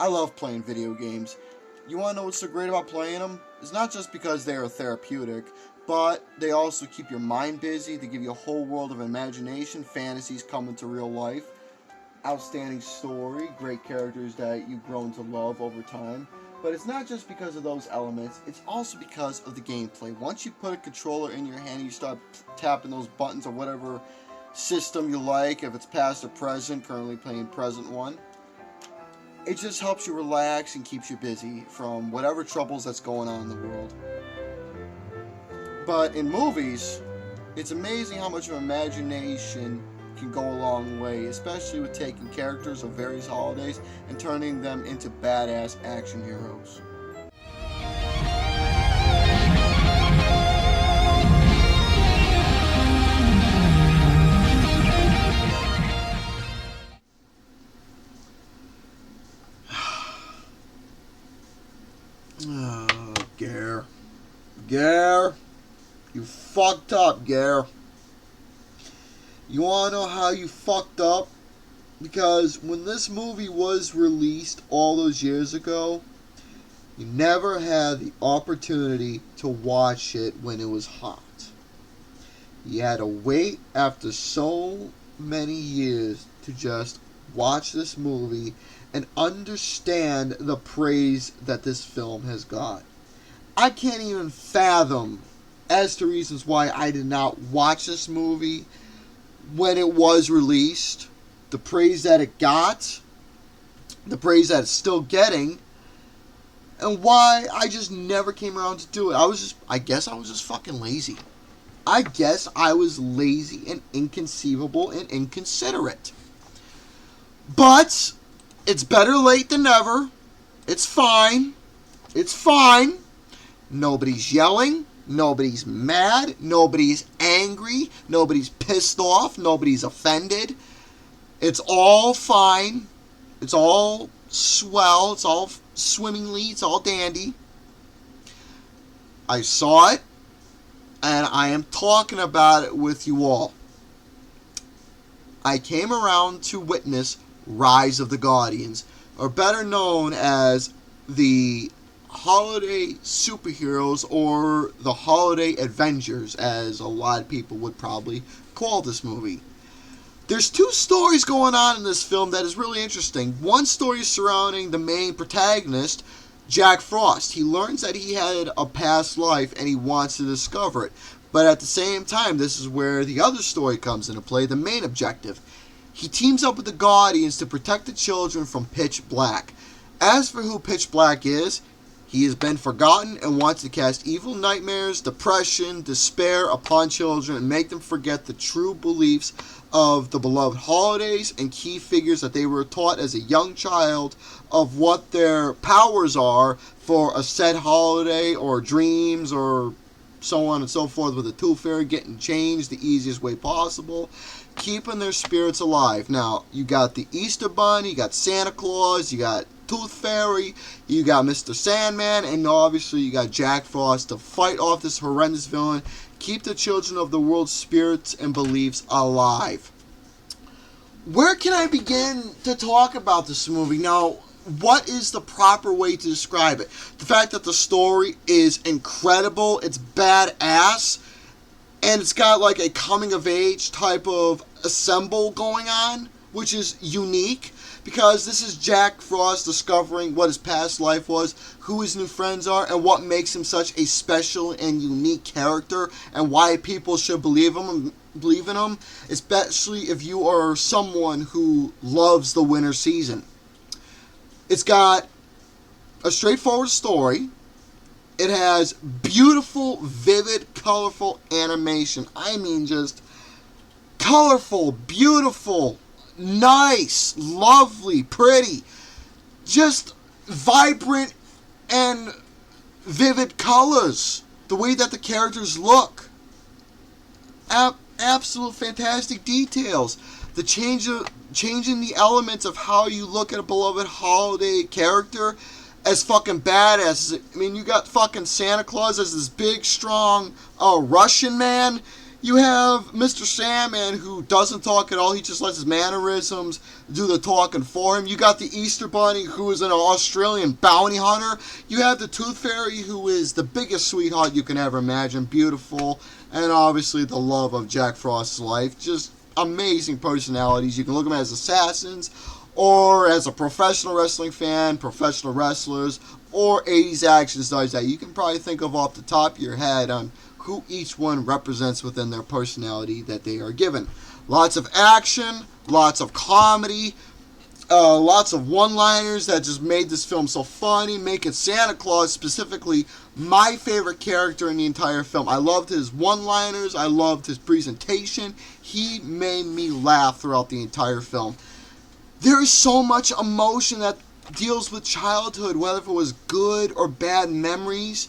I love playing video games. You want to know what's so great about playing them? It's not just because they are therapeutic, but they also keep your mind busy. They give you a whole world of imagination, fantasies come into real life, outstanding story, great characters that you've grown to love over time. But it's not just because of those elements, it's also because of the gameplay. Once you put a controller in your hand and you start tapping those buttons or whatever system you like, if it's past or present, currently playing present one, it just helps you relax and keeps you busy from whatever troubles that's going on in the world. But in movies, it's amazing how much of imagination can go a long way, especially with taking characters of various holidays and turning them into badass action heroes. Oh, Gare, you fucked up, Gare. You wanna know how you fucked up? Because when this movie was released all those years ago, you never had the opportunity to watch it when it was hot. You had to wait after so many years to just watch this movie and understand the praise that this film has got. I can't even fathom as to reasons why I did not watch this movie when it was released, the praise that it got, the praise that it's still getting, and why I just never came around to do it. I guess I was just fucking lazy. I guess I was lazy and inconceivable and inconsiderate. But it's better late than never. It's fine. It's fine. Nobody's yelling. Nobody's mad. Nobody's angry. Nobody's pissed off. Nobody's offended. It's all fine. It's all swell. It's all swimmingly. It's all dandy. I saw it, and I am talking about it with you all. I came around to witness Rise of the Guardians, or better known as the Holiday Superheroes, or the Holiday Avengers, as a lot of people would probably call this movie. There's two stories going on in this film that is really interesting. One story is surrounding the main protagonist, Jack Frost. He learns that he had a past life and he wants to discover it. But at the same time, this is where the other story comes into play, the main objective. He teams up with the Guardians to protect the children from Pitch Black. As for who Pitch Black is, he has been forgotten and wants to cast evil nightmares, depression, despair upon children and make them forget the true beliefs of the beloved holidays and key figures that they were taught as a young child of what their powers are for a said holiday or dreams or so on and so forth, with the tooth fairy getting changed the easiest way possible, keeping their spirits alive. Now, you got the Easter Bunny, you got Santa Claus, you got Tooth Fairy, you got Mr. Sandman, and obviously you got Jack Frost to fight off this horrendous villain, keep the children of the world's spirits and beliefs alive. Where can I begin to talk about this movie? Now, what is the proper way to describe it? The fact that the story is incredible, it's badass, and it's got like a coming-of-age type of assemble going on, which is unique, because this is Jack Frost discovering what his past life was, who his new friends are, and what makes him such a special and unique character, and why people should believe in him, especially if you are someone who loves the winter season. It's got a straightforward story. It has beautiful, vivid, colorful animation. I mean, just colorful, beautiful, nice, lovely, pretty. Just vibrant and vivid colors. The way that the characters look. Absolute fantastic details. The changing the elements of how you look at a beloved holiday character as fucking badass. I mean, you got fucking Santa Claus as this big, strong Russian man. You have Mr. Sandman, who doesn't talk at all. He just lets his mannerisms do the talking for him. You got the Easter Bunny, who is an Australian bounty hunter. You have the Tooth Fairy, who is the biggest sweetheart you can ever imagine. Beautiful. And obviously the love of Jack Frost's life. Just amazing personalities. You can look at them as assassins, or as a professional wrestling fan, professional wrestlers, or 80s action stars that you can probably think of off the top of your head on who each one represents within their personality that they are given. Lots of action, lots of comedy, lots of one-liners that just made this film so funny, making Santa Claus specifically my favorite character in the entire film. I loved his one-liners, I loved his presentation. He made me laugh throughout the entire film. There is so much emotion that deals with childhood, whether it was good or bad memories.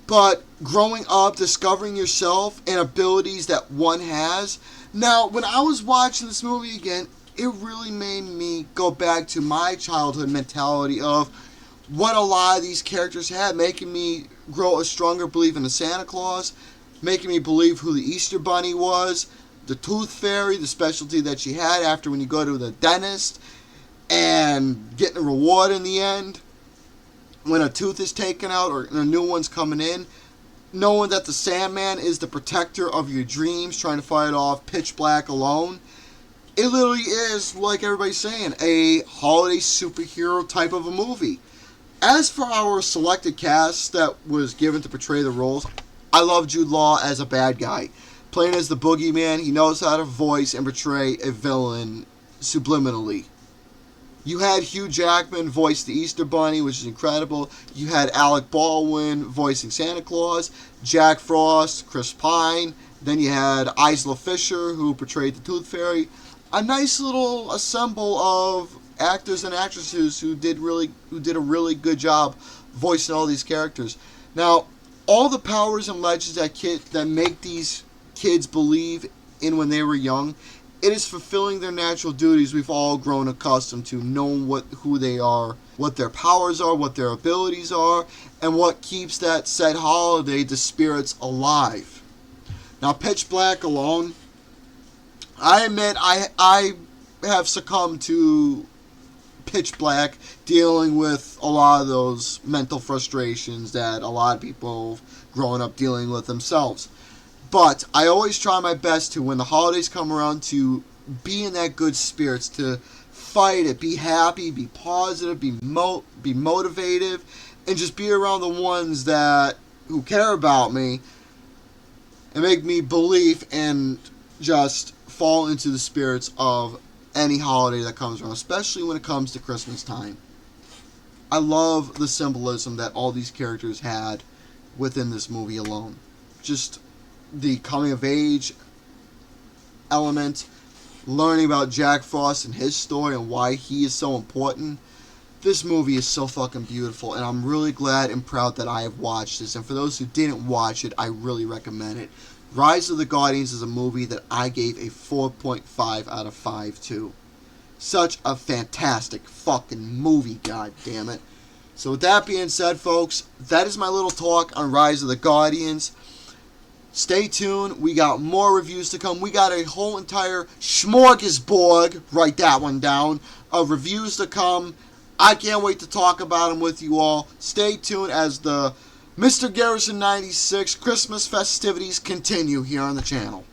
But growing up, discovering yourself and abilities that one has. Now, when I was watching this movie again, it really made me go back to my childhood mentality of what a lot of these characters had, making me grow a stronger belief in the Santa Claus, making me believe who the Easter Bunny was, the Tooth Fairy, the specialty that she had after when you go to the dentist, and getting a reward in the end when a tooth is taken out or a new one's coming in, knowing that the Sandman is the protector of your dreams, trying to fight off pitch black alone. It literally is, like everybody's saying, a holiday superhero type of a movie. As for our selected cast that was given to portray the roles, I love Jude Law as a bad guy. Playing as the boogeyman, he knows how to voice and portray a villain subliminally. You had Hugh Jackman voice the Easter Bunny, which is incredible. You had Alec Baldwin voicing Santa Claus, Jack Frost, Chris Pine. Then you had Isla Fisher, who portrayed the Tooth Fairy. A nice little assemble of actors and actresses who did a really good job voicing all these characters. Now, all the powers and legends that make these kids believe in when they were young, it is fulfilling their natural duties. We've all grown accustomed to knowing who they are, what their powers are, what their abilities are, and what keeps that said holiday, the spirits, alive. Now, Pitch Black alone, I admit I have succumbed to Pitch Black, dealing with a lot of those mental frustrations that a lot of people growing up dealing with themselves. But I always try my best to, when the holidays come around, to be in that good spirits, to fight it, be happy, be positive, be motivated, and just be around the ones who care about me and make me believe and just fall into the spirits of any holiday that comes around, especially when it comes to Christmas time. I love the symbolism that all these characters had within this movie alone. Just the coming of age element, learning about Jack Frost and his story and why he is so important. This movie is so fucking beautiful, and I'm really glad and proud that I have watched this. And for those who didn't watch it, I really recommend it. Rise of the Guardians is a movie that I gave a 4.5 out of 5 to. Such a fantastic fucking movie, god damn it. So with that being said, folks, that is my little talk on Rise of the Guardians. Stay tuned. We got more reviews to come. We got a whole entire smorgasbord, write that one down, of reviews to come. I can't wait to talk about them with you all. Stay tuned as the Mr. Garrison 96 Christmas festivities continue here on the channel.